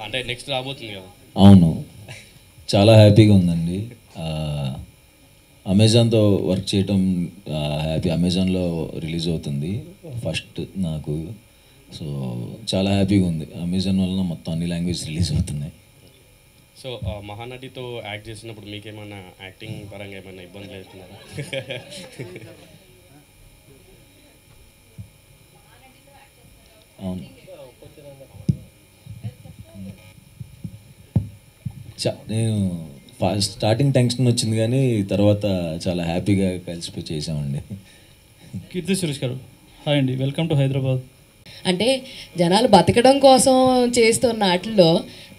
అంటే నెక్స్ట్ రాబోతుంది కదా. అవును, చాలా హ్యాపీగా ఉందండి. అమెజాన్తో వర్క్ చేయటం హ్యాపీ. అమెజాన్లో రిలీజ్ అవుతుంది ఫస్ట్ నాకు. సో చాలా హ్యాపీగా ఉంది. అమెజాన్ వలన మొత్తం అన్ని లాంగ్వేజ్ రిలీజ్ అవుతున్నాయి. సో మహానటితో యాక్ట్ చేసినప్పుడు మీకేమైనా యాక్టింగ్ పరంగా ఏమైనా ఇబ్బందులు అవుతున్నారా? అవును, నేను స్టార్టింగ్ టెన్షన్ వచ్చింది కానీ తర్వాత చాలా హ్యాపీగా కలిసిపోయి చేసామండి. కీర్తి సురేష్ గారు, హాయ్ అండి, వెల్కమ్ టు హైదరాబాద్. అంటే జనాలు బతకడం కోసం చేస్తున్న వాటిల్లో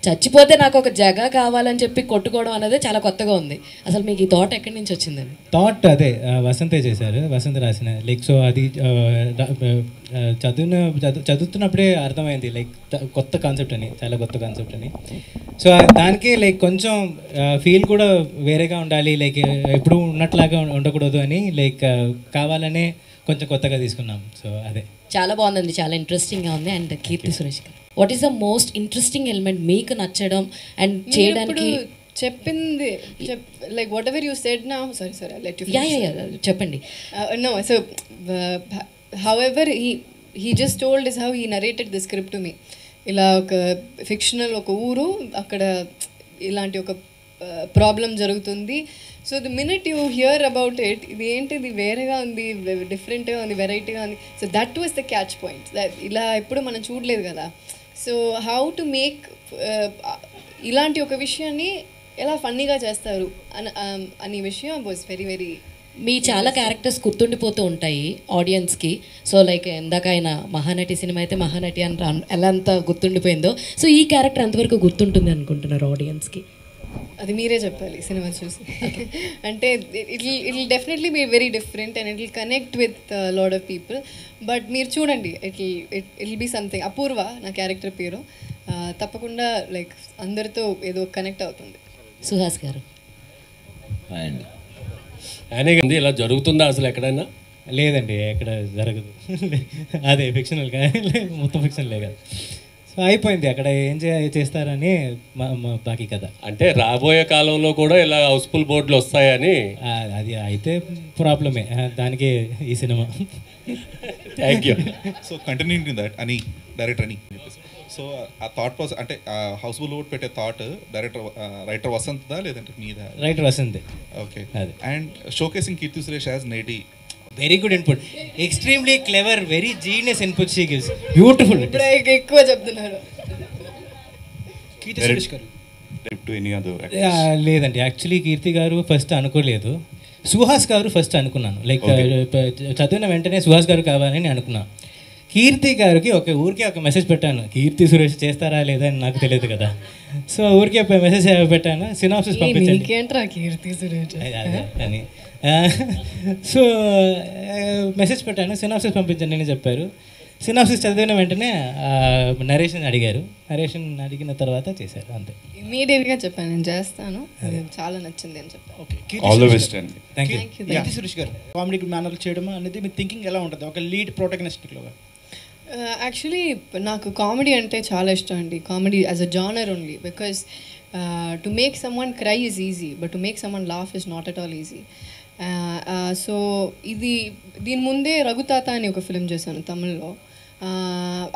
చచ్చిపోతే నాకు ఒక జగ కావాలని చెప్పి కొట్టుకోవడం అనేది చాలా కొత్తగా ఉంది. అసలు మీకు ఈ థాట్ ఎక్కడి నుంచి వచ్చిందండి? థాట్ అదే వసంతే చేశారు, వసంత రాసిన. లైక్ సో అది చదువుతున్నప్పుడే అర్థమైంది, లైక్ కొత్త కాన్సెప్ట్ అని, చాలా కొత్త కాన్సెప్ట్ అని. సో దానికి లైక్ కొంచెం ఫీల్ కూడా వేరేగా ఉండాలి, లైక్ ఎప్పుడు ఉన్నట్లాగా ఉండకూడదు అని లైక్ కావాలనే కొంచెం కొత్తగా తీసుకున్నాం. సో అదే చాలా బాగుందండి, చాలా ఇంట్రెస్టింగ్గా ఉంది. And Keerthy Suresh garu, what is the most interesting element మీకు నచ్చడం అండ్ చేయడానికి? చెప్పింది like whatever you said now, sorry let you చెప్పండి. No, so however he just told is how he narrated the script to me. ఇలా ఒక fictional ఒక ఊరు, అక్కడ ఇలాంటి ఒక ప్రాబ్లం జరుగుతుంది. So the minute you hear about it, ఇది ఏంటిది వేరేగా ఉంది, డిఫరెంట్గా ఉంది, వెరైటీగా ఉంది. So that was the catch point. ఇలా ఎప్పుడు మనం చూడలేదు కదా. సో హౌ టు మేక్ ఇలాంటి ఒక విషయాన్ని ఎలా ఫన్నీగా చేస్తారు అనే విషయం వాజ్ వెరీ వెరీ. మీ చాలా క్యారెక్టర్స్ గుర్తుండిపోతూ ఉంటాయి ఆడియన్స్కి. సో లైక్ ఇందాక ఆయన మహానటి సినిమా అయితే మహానటి అని ఎలా అంత గుర్తుండిపోయిందో, సో ఈ క్యారెక్టర్ ఎంతవరకు గుర్తుంటుంది అనుకుంటున్నారు ఆడియన్స్కి? అది మీరే చెప్పాలి సినిమా చూసి. అంటే it will definitely be very different and it will connect with lot of people. But మీరు చూడండి, it will be something. Apoorva నా క్యారెక్టర్ పేరు. తప్పకుండా లైక్ అందరితో ఏదో కనెక్ట్ అవుతుంది. సుహాస్ గారు, అండి ఆయనే ఇలా జరుగుతుందా అసలు ఎక్కడైనా? లేదండి, ఎక్కడ జరగదు. అదే ఫిక్షనల్ మొత్తం ఫిక్షనలే కదా. సో అయిపోయింది, అక్కడ ఏం చేస్తారని బాకీ కదా. అంటే రాబోయే కాలంలో కూడా ఇలా హౌస్ఫుల్ బోర్డులు వస్తాయని. అది అయితే ప్రాబ్లమే, దానికి ఈ cinema. Thank you. So continuing that అని డైరెక్టర్ అని చెప్పేసి, సో ఆ థాట్ ప్రాసెస్ అంటే హౌస్ఫుల్ బోర్డ్ పెట్టే థాట్ రైటర్ వసంత్దా లేదంటే మీద? రైటర్ వసంతే. Okay. And showcasing Keerthy Suresh as నేటి. Very good input, extremely clever, very genius input she gives. Beautiful. ఇప్పుడు ఎక్కువ చెప్తున్నారు. కీర్తి సురేష్ గారు లేదండి, యాక్చువల్లీ కీర్తి గారు ఫస్ట్ అనుకోలేదు, సుహాస్ గారు ఫస్ట్ అనుకున్నాను. లైక్ చదివిన వెంటనే సుహాస్ గారు కావాలని అనుకున్నాను. కీర్తి గారికి ఊరికే ఒక మెసేజ్ పెట్టాను, కీర్తి సురేష్ చేస్తారా లేదా అని నాకు తెలియదు కదా. సో ఊరికే మెసేజ్ పెట్టాను, సినాప్సిస్ పంపించండి కీర్తి సురేష్ అని. సో మెసేజ్ పెట్టాను, సినాప్సిస్ పంపించండి అని చెప్పారు. సినాప్సిస్ చదివిన వెంటనే నరేషన్ అడిగారు, నరేషన్ అడిగిన తర్వాత చేశారు, అంతే. ఇమీడియట్గా చెప్పాను నేను చేస్తాను, చాలా నచ్చింది అని చెప్పాను. ఓకే, ఆల్ ది బెస్ట్ అండి. Thank you. Keerthy Suresh garu comedy మేనర్లు చేయడం అనేది మీ థింకింగ్ ఎలా ఉంటుంది ఒక లీడ్ ప్రొటాగనిస్ట్లో? యాక్చువల్లీ నాకు కామెడీ అంటే చాలా ఇష్టం అండి. Comedy as a genre only, because to make some one cry is easy, but to make some one laugh is not at all easy. So దీని ముందే రఘుతాత అని ఒక ఫిలిం చేశాను తమిళ్లో.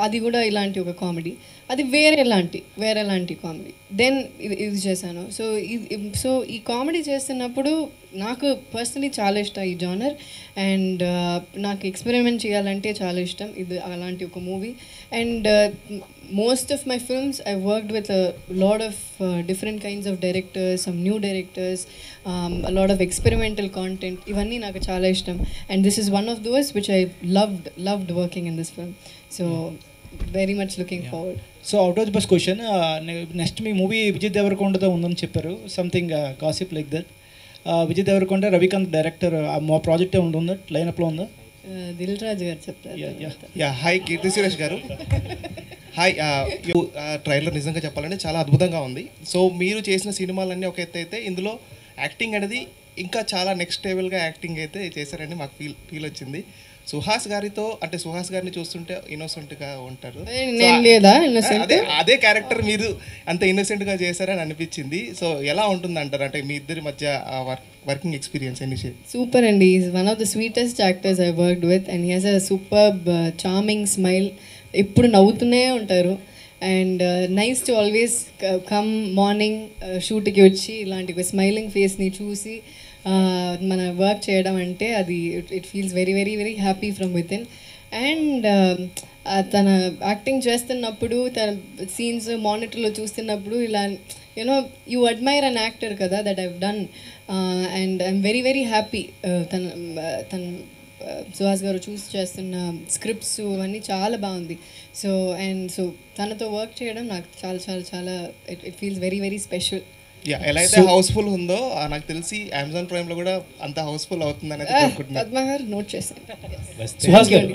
అది కూడా ఇలాంటి ఒక కామెడీ, అది వేరేలాంటి కామెడీ. దెన్ ఇది చేశాను. సో ఈ కామెడీ చేస్తున్నప్పుడు నాకు పర్సనలీ చాలా ఇష్టం ఈ జానర్, అండ్ నాకు ఎక్స్పెరిమెంట్ చేయాలంటే చాలా ఇష్టం ఇది అలాంటి ఒక movie. And most of my films I worked with lot of different kinds of directors, some new directors, lot of experimental content. ఇవన్నీ నాకు చాలా ఇష్టం, and this is one of those which I loved working in this film. So very much looking forward. So out of the bus question, next మీ movie Vijay దేవరకొండతో ఉందని చెప్పారు, something gossip like that. Vijay Devarakonda, Ravikanth director, మా project ఉందా, లైనప్లో ఉందా? దిల్ రాజు గారు చెప్తారు. Hi కీర్తి సురేష్ గారు, హాయ్. ట్రైలర్ నిజంగా చెప్పాలంటే చాలా అద్భుతంగా ఉంది. సో మీరు చేసిన సినిమాలన్నీ ఒక ఎత్తు అయితే ఇందులో యాక్టింగ్ అనేది ఇంకా చాలా నెక్స్ట్ లెవెల్గా యాక్టింగ్ అయితే చేశారని మాకు ఫీల్ వచ్చింది. సుహాస్ గారితో అంటే సుహాస్ గారిని చూస్తుంటే ఇన్నోసెంట్గా ఉంటారు. నేను లేదా innocent? అదే క్యారెక్టర్ మీరు అంత ఇన్నోసెంట్గా చేశారని అనిపించింది. సో ఎలా ఉంటుంది అంటారు అంటే మీ ఇద్దరి మధ్య వర్కింగ్ ఎక్స్పీరియన్స్ ఎన్ని? Super and he's one of the sweetest actors I've worked with and he has a superb charming smile. ఎప్పుడు నవ్వుతూనే ఉంటారు and nice to always come morning షూట్కి వచ్చి ఇలాంటి స్మైలింగ్ ఫేస్ని చూసి మన వర్క్ చేయడం అంటే అది it feels very very very happy from with in. And తన యాక్టింగ్ చేస్తున్నప్పుడు తన సీన్స్ మానిటర్లో చూస్తున్నప్పుడు ఇలా you know you admire an actor కదా that I've done and I'm very very happy. తన సుహాస్ గారు చూస్ చేస్తున్న స్క్రిప్ట్స్ అవన్నీ చాలా బాగుంది. సో తనతో వర్క్ చేయడం నాకు చాలా చాలా చాలా it feels very very special. ఎలా అయితే హౌస్ఫుల్ ఉందో నాకు తెలిసి అమెజాన్ ప్రైమ్లో కూడా అంత హౌస్ఫుల్ అవుతుంది అనేది పద్మ గారు నోట్ చేశాను. సుహాస్ గారు